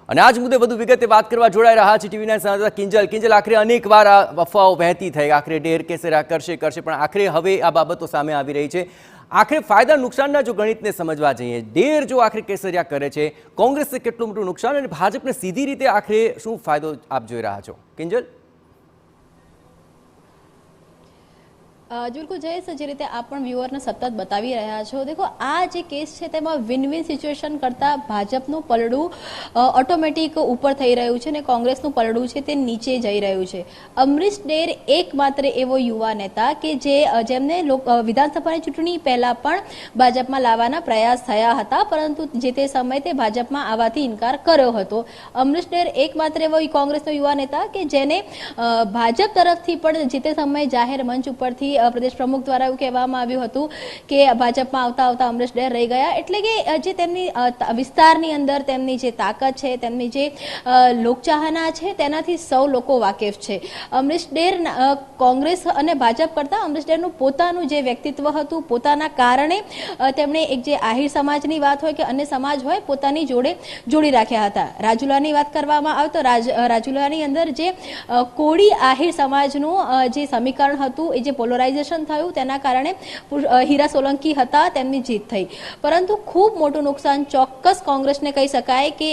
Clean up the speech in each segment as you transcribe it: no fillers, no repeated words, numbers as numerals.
અને આજ મુદ્દે વધુ વિગતે વાત કરવા જોડાઈ રહ્યા છે ટીવી9 સંવાદદાતા કિંજલ આખરે અનેકવાર આ અફવાઓ વહેતી થઈ આખરે ઢેર કેસરા કરશે પણ આખરે હવે આ બાબતો સામે આવી રહી છે। આખરે ફાયદા નુકસાનના જો ગણિતને સમજવા જઈએ, ઢેર જો આખરે કેસરિયા કરે છે, કોંગ્રેસને કેટલું મોટું નુકસાન અને ભાજપને સીધી રીતે આખરે શું ફાયદો આપ જોઈ રહ્યા છો કિંજલ? बिल्कुल जयेश, जे रीते आप व्यूअर ने सतत बतावी रह्या छो, देखो आ जे केस छे तेमां विन विन सिच्युएशन करता भाजपनुं पलड़ुं ऑटोमेटिक ऊपर थई रह्युं छे ने कांग्रेसनुं पलड़ुं छे ते नीचे जई रह्युं छे। अमरीश डेर एकमात्र एवो युवा नेता के जे जेमने विधानसभानी चूंटणी पहेला पण भाजपमां लाववाना प्रयास थया हता, परंतु जे ते समये ते भाजपमां आववाथी इनकार कर्यो हतो। अमरीश डेर एकमात्र एवो कांग्रेसनो युवा नेता के जेने भाजप तरफथी पण जे ते समये जाहेर मंच उपरथी प्रदेश प्रमुख द्वारा एवुं कहेवामां आव्युं हतुं के भाजपमां आवता आवता अमरीश डेर रही गया, एटले के जे तेमनी विस्तारनी अंदर तेमनी जे ताकत छे, तेमनी जे लोकचाहना छे तेनाथी सौ लोको वाकेफ छे। अमरीश डेर कांग्रेस अने भाजप करता अमरीश डेरनुं पोतानुं जे व्यक्तित्व हतुं, पोताना कारणे तेमणे एक जे आहिर समाजनी वात होय के अन्य समाज होय पोतानी जोड़े जोड़ी राख्या हता। રાજુલાની વાત કરવામાં આવે તો રાજુલાની અંદર જે કોળી આહિર સમાજનું જે સમીકરણ હતું એ જે પોલરાઇઝેશન થયું તેના કારણે હીરા સોલંકી હતા તેમની જીત થઈ, પરંતુ ખૂબ મોટું નુકસાન ચોક્કસ કોંગ્રેસને કહી શકાય કે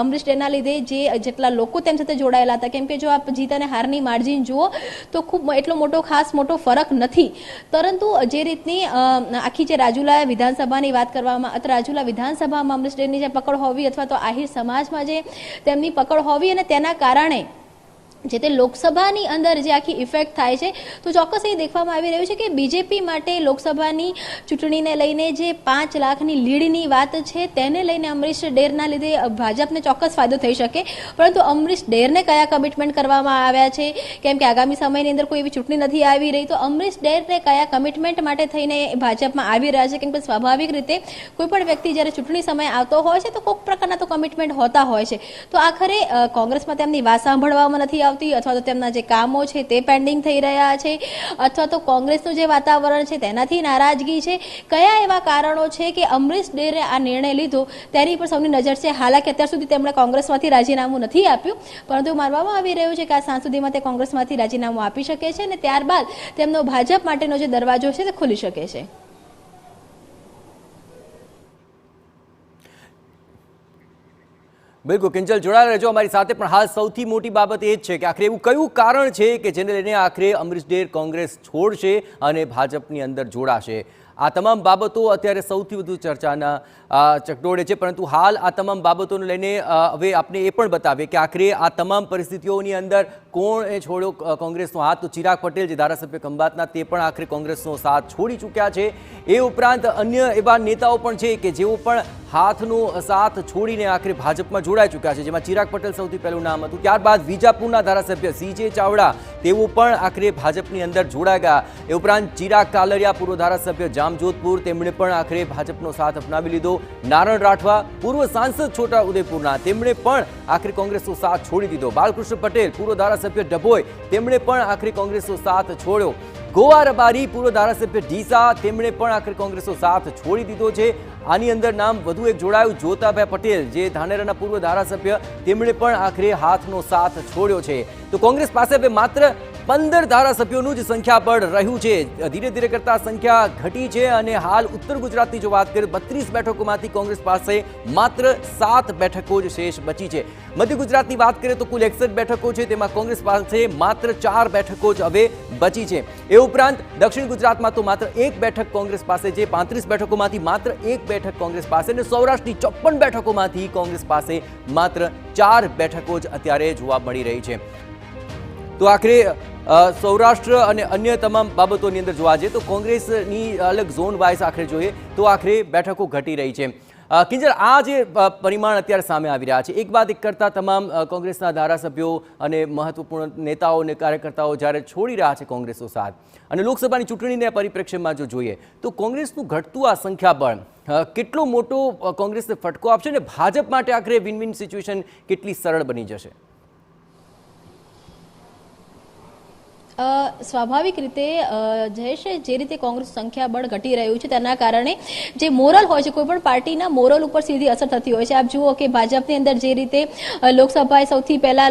અમરીશ ડેરના લીધે જે જેટલા લોકો તેમ સાથે જોડાયેલા હતા, કેમ કે જો આપ જીત અને હારની માર્જિન જુઓ તો ખૂબ એટલો મોટો ખાસ મોટો ફરક નથી, પરંતુ જે રીતની આખી જે રાજુલા વિધાનસભાની વાત કરવામાં રાજુલા વિધાનસભામાં અમરીશ ડેરની જે પકડ હોવી અથવા તો આહિર સમાજમાં જે તેમની પકડ હોવી અને તેના કારણે જે તે લોકસભાની અંદર જે આખી ઇફેક્ટ થાય છે, તો ચોક્કસ એ દેખવામાં આવી રહ્યું છે કે બીજેપી માટે લોકસભાની ચૂંટણીને લઈને જે 5 લાખની લીડની વાત છે તેને લઈને અમરીશ ડેરના લીધે ભાજપને ચોક્કસ ફાયદો થઈ શકે, પરંતુ અમરીશ ડેરને કયા કમિટમેન્ટ કરવામાં આવ્યા છે, કેમ કે આગામી સમયની અંદર કોઈ એવી ચૂંટણી નથી આવી રહી, તો અમરીશ ડેરને કયા કમિટમેન્ટ માટે થઈને ભાજપમાં આવી રહ્યા છે, કેમ કે સ્વાભાવિક રીતે કોઈ પણ વ્યક્તિ જ્યારે ચૂંટણી સમય આવતો હોય છે તો કોઈક પ્રકારના તો કમિટમેન્ટ હોતા હોય છે, તો આખરે કોંગ્રેસમાં તેમની વાત સાંભળવામાં નથી આવતી અથવા તો તેમના જે કામો છે તે પેન્ડિંગ થઈ રહ્યા છે, અથવા તો કોંગ્રેસનું જે વાતાવરણ છે તેનાથી નારાજગી છે, કયા એવા કારણો છે કે અમરીશ ડેરે આ નિર્ણય લીધો તેની પર સૌની નજર છે। હાલાકી અત્યાર સુધી તેમણે કોંગ્રેસમાંથી રાજીનામું નથી આપ્યું, પરંતુ માનવામાં આવી રહ્યું છે કે આ સાંજ સુધીમાં તે કોંગ્રેસમાંથી રાજીનામું આપી શકે છે અને ત્યારબાદ તેમનો ભાજપ માટેનો જે દરવાજો છે તે ખુલી શકે છે। બિલકુલ કિંજલ, જોડાયેલા રહેજો અમારી સાથે। પણ હાલ સૌથી મોટી બાબત એ જ છે કે આખરે એવું કયું કારણ છે કે જેને લઈને આખરે અમરીશ ડેર કોંગ્રેસ છોડશે અને ભાજપની અંદર જોડાશે? આ તમામ બાબતો અત્યારે સૌથી વધુ ચર્ચાના ચકડોળે છે, પરંતુ હાલ આ તમામ બાબતોને લઈને હવે આપણે એ પણ બતાવીએ કે આખરે આ તમામ પરિસ્થિતિઓની અંદર કોણે છોડ્યો કોંગ્રેસનો હાથ? તો ચિરાગ પટેલ જે ધારાસભ્ય ખંભાતના તે પણ આખરે કોંગ્રેસનો સાથ છોડી ચૂક્યા છે। એ ઉપરાંત અન્ય એવા નેતાઓ પણ છે કે જેઓ પણ હાથનો સાથ છોડીને આખરે ભાજપમાં જોડાઈ ચૂક્યા છે, જેમાં ચિરાગ પટેલ સૌથી પહેલું નામ હતું। ત્યારબાદ વિજાપુરના ધારાસભ્ય CJ ચાવડા તેઓ પણ આખરે ભાજપની અંદર જોડાઈ ગયા। એ ઉપરાંત ચિરાગ કાલરિયા પૂર્વ ધારાસભ્ય જામજોધપુર તેમણે પણ આખરે ભાજપનો સાથ અપનાવી લીધો। નારણ રાઠવા પૂર્વ સાંસદ છોટા ઉદેપુરના તેમણે પણ આખરે કોંગ્રેસનો સાથ છોડી દીધો। બાલકૃષ્ણ પટેલ પૂર્વ ધારાસભ્ય ડભોઈ તેમણે પણ આખરે કોંગ્રેસનો સાથ છોડ્યો। ગોવા રબારી પૂર્વ ધારાસભ્ય ડીસા તેમણે પણ આખરે કોંગ્રેસનો સાથ છોડી દીધો છે। આની અંદર નામ વધુ એક જોડાયું જોતાભાઈ પટેલ જે ધાનેરાના પૂર્વ ધારાસભ્ય તેમણે પણ આખરે હાથનો સાથ છોડ્યો છે। તો કોંગ્રેસ પાસે હવે માત્ર 15 ધારાસભ્યોનું જ સંખ્યાબળ રહ્યું છે। ધીરે ધીરે કરતા સંખ્યા ઘટી છે અને હાલ ઉત્તર ગુજરાતની જો વાત કરીએ 32 બેઠકોમાંથી કોંગ્રેસ પાસે માત્ર 7 બેઠકો જ શેષ બચી છે। મધ્ય ગુજરાતની વાત કરીએ તો કુલ 61 બેઠકો છે, તેમાં કોંગ્રેસ પાસે માત્ર 4 બેઠકો જ હવે બચી છે। એ ઉપરાંત દક્ષિણ ગુજરાતમાં તો માત્ર 1 બેઠક કોંગ્રેસ પાસે છે। 35 બેઠકોમાંથી માત્ર 1 બેઠક કોંગ્રેસ પાસે અને સૌરાષ્ટ્રની 54 બેઠકોમાંથી કોંગ્રેસ પાસે માત્ર 4 બેઠકો જ અત્યારે જોવા મળી રહી છે। તો આખરે સૌરાષ્ટ્ર અને અન્ય તમામ બાબતોની અંદર જોવા જઈએ તો કોંગ્રેસની અલગ ઝોન વાઇઝ આખરે જોઈએ તો આખરે બેઠકો ઘટી રહી છે। કિંજલ, આ જે પરિમાણ અત્યારે સામે આવી રહ્યા છે, એક બાદ એક કરતા તમામ કોંગ્રેસના ધારાસભ્યો અને મહત્વપૂર્ણ નેતાઓ અને કાર્યકર્તાઓ જ્યારે છોડી રહ્યા છે કોંગ્રેસનો સાથ અને લોકસભાની ચૂંટણીના પરિપ્રેક્ષ્યમાં જો જોઈએ તો કોંગ્રેસનું ઘટતું આ સંખ્યાબળ કેટલો મોટો કોંગ્રેસને ફટકો આપશે અને ભાજપ માટે આખરે વિન વિન સિચ્યુએશન કેટલી સરળ બની જશે? સ્વાભાવિક રીતે જયેશ, જે રીતે કોંગ્રેસ સંખ્યાબળ ઘટી રહ્યું છે તેના કારણે જે મોરલ હોય છે, કોઈ પણ પાર્ટીના મોરલ ઉપર સીધી અસર થતી હોય છે. આપ જુઓ કે ભાજપની અંદર જે રીતે લોકસભાએ સૌથી પહેલા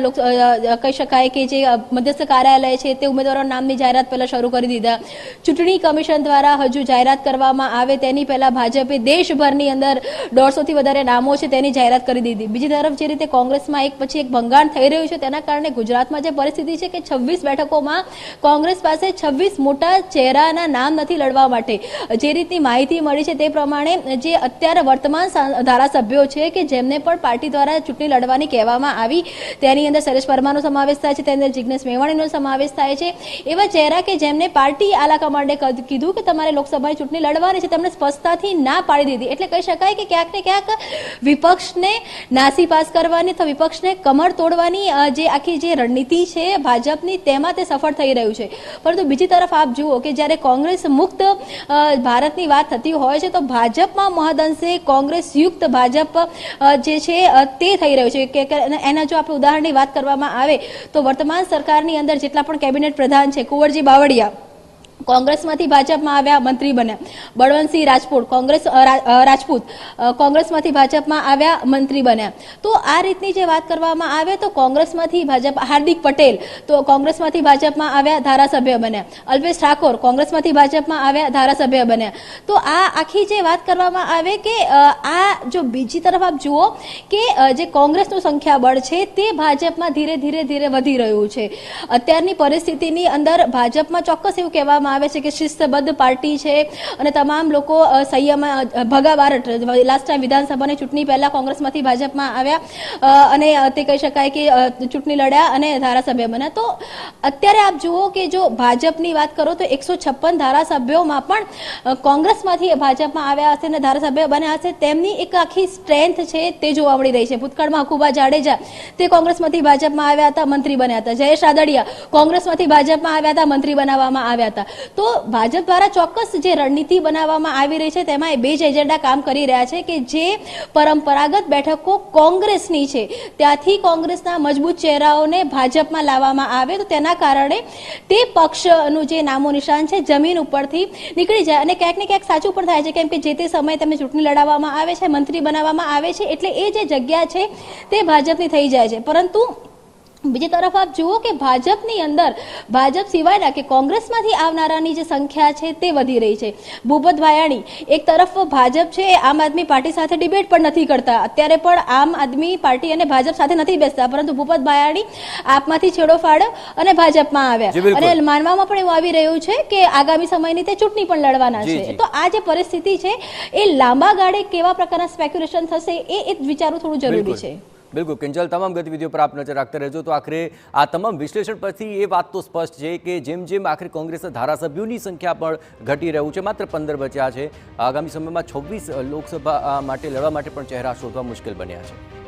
કહી શકાય કે જે મધ્યસ્થ કાર્યાલય છે તે ઉમેદવારોના નામની જાહેરાત પહેલા શરૂ કરી દીધા. ચૂંટણી કમિશન દ્વારા હજુ જાહેરાત કરવામાં આવે તેની પહેલા ભાજપે દેશભરની અંદર 150થી વધારે નામો છે તેની જાહેરાત કરી દીધી. બીજી તરફ જે રીતે કોંગ્રેસમાં એક પછી એક ભંગાણ થઈ રહ્યું છે તેના કારણે ગુજરાતમાં જે પરિસ્થિતિ છે કે 26 બેઠકોમાં કોંગ્રેસ પાસે 26 મોટા ચહેરાના નામ નથી લડવા માટે. જે રીતની માહિતી મળી છે તે પ્રમાણે જે અત્યારે વર્તમાન ધારાસભ્યો છે કે જેમને પણ પાર્ટી દ્વારા ચૂંટણી લડવાની કહેવામાં આવી તેની અંદર શૈલેષ પરમારનો સમાવેશ થાય છે, તેની અંદર જિગ્નેશ મેવાણીનો સમાવેશ થાય છે. એવા ચહેરા કે જેમને પાર્ટી આલા કમાન્ડે કીધું કે તમારે લોકસભાની ચૂંટણી લડવાની છે, તેમણે સ્પષ્ટતાથી ના પાડી દીધી. એટલે કહી શકાય કે ક્યાંક ને ક્યાંક વિપક્ષને નાસીપાસ કરવાની અથવા વિપક્ષને કમર તોડવાની જે આખી જે રણનીતિ છે ભાજપની તેમાં તે સફળ થઈ રહ્યું છે. પરંતુ બીજી તરફ આપ જુઓ કે જ્યારે કોંગ્રેસ મુક્ત ભારતની વાત થતી હોય છે તો ભાજપમાં મહદઅંશે કોંગ્રેસ યુક્ત ભાજપ જે છે તે થઈ રહ્યું છે. કે એના જો આપણે ઉદાહરણની વાત કરવામાં આવે તો વર્તમાન સરકારની અંદર જેટલા પણ કેબિનેટ પ્રધાન છે, કુંવરજી બાવળિયા કોંગ્રેસમાંથી ભાજપમાં આવ્યા, મંત્રી બન્યા. બળવંતસિંહ રાજપૂત કોંગ્રેસમાંથી ભાજપમાં આવ્યા, મંત્રી બન્યા. તો આ રીતની જે વાત કરવામાં આવે તો કોંગ્રેસમાંથી ભાજપ, હાર્દિક પટેલ તો કોંગ્રેસમાંથી ભાજપમાં આવ્યા, ધારાસભ્ય બન્યા. અલ્પેશ ઠાકોર કોંગ્રેસમાંથી ભાજપમાં આવ્યા, ધારાસભ્ય બન્યા. તો આ આખી જે વાત કરવામાં આવે કે આ જો બીજી તરફ આપ જુઓ કે જે કોંગ્રેસનું સંખ્યાબળ છે તે ભાજપમાં ધીરે ધીરે વધી રહ્યું છે. અત્યારની પરિસ્થિતિની અંદર ભાજપમાં ચોક્કસ એવું કહેવામાં આવે છે કે શિસ્તબદ્ધ પાર્ટી છે અને તમામ લોકો સંયમ ભગા બારટ લાસ્ટ ટાઈમ વિધાનસભાની ચૂંટણી પહેલા કોંગ્રેસમાંથી ભાજપમાં આવ્યા અને તે કહી શકાય કે ચૂંટણી લડ્યા અને ધારાસભ્ય બન્યા. તો અત્યારે આપ જુઓ કે જો ભાજપની વાત કરો તો 156 ધારાસભ્યોમાં પણ કોંગ્રેસમાંથી ભાજપમાં આવ્યા હશે અને ધારાસભ્ય બન્યા હશે. તેમની એક આખી સ્ટ્રેન્થ છે તે જોવા મળી રહી છે. ભૂતકાળમાં હકુબા જાડેજા તે કોંગ્રેસમાંથી ભાજપમાં આવ્યા હતા, મંત્રી બન્યા હતા. જયેશ રાદડિયા કોંગ્રેસમાંથી ભાજપમાં આવ્યા હતા, મંત્રી બનાવવામાં આવ્યા હતા. તો ભાજપ દ્વારા ચોક્કસ જે રણનીતિ બનાવવામાં આવી રહી છે તેમાં બે જ એજન્ડા કામ કરી રહ્યા છે કે જે પરંપરાગત બેઠકો કોંગ્રેસની છે ત્યાંથી કોંગ્રેસના મજબૂત ચહેરાઓને ભાજપમાં લાવવામાં આવે તો તેના કારણે તે પક્ષનું જે નામો નિશાન છે જમીન ઉપરથી નીકળી જાય અને ક્યાંક ને ક્યાંક સાચું પણ થાય છે. કેમ કે જે તે સમયે તેમને ચૂંટણી લડાવવામાં આવે છે, મંત્રી બનાવવામાં આવે છે એટલે એ જે જગ્યા છે તે ભાજપની થઈ જાય છે. પરંતુ બીજી તરફ આપ જુઓ કે ભાજપની અંદર ભાજપ સિવાયના કે કોંગ્રેસમાંથી આવનારાની જે સંખ્યા છે તે વધી રહી છે. ભૂપત ભાયાણી એક તરફ ભાજપ છે આમ આદમી પાર્ટી સાથે ડિબેટ પણ નથી કરતા, અત્યારે પણ આમ આદમી પાર્ટી અને ભાજપ સાથે નથી બેસતા, પરંતુ ભૂપત ભાયાણી આપમાંથી છેડો ફાડ્યો અને ભાજપમાં આવ્યા અને માનવામાં પણ એવું આવી રહ્યું છે કે આગામી સમયની તે ચૂંટણી પણ લડવાના છે. તો આ જે પરિસ્થિતિ છે એ લાંબા ગાળે કેવા પ્રકારના સ્પેક્યુલેશન થશે એ વિચારવું થોડું જરૂરી છે. બિલકુલ કિંજલ, તમામ ગતિવિધિઓ પર આપ નજર રાખતા રહેજો. તો આખરે આ તમામ વિશ્લેષણ પરથી એ વાત તો સ્પષ્ટ છે કે જેમ જેમ આખરે કોંગ્રેસના ધારાસભ્યોની સંખ્યા પણ ઘટી રહ્યું છે, માત્ર 15 બચ્યા છે, આગામી સમયમાં 26 લોકસભા માટે લડવા માટે પણ ચહેરા શોધવા મુશ્કેલ બન્યા છે.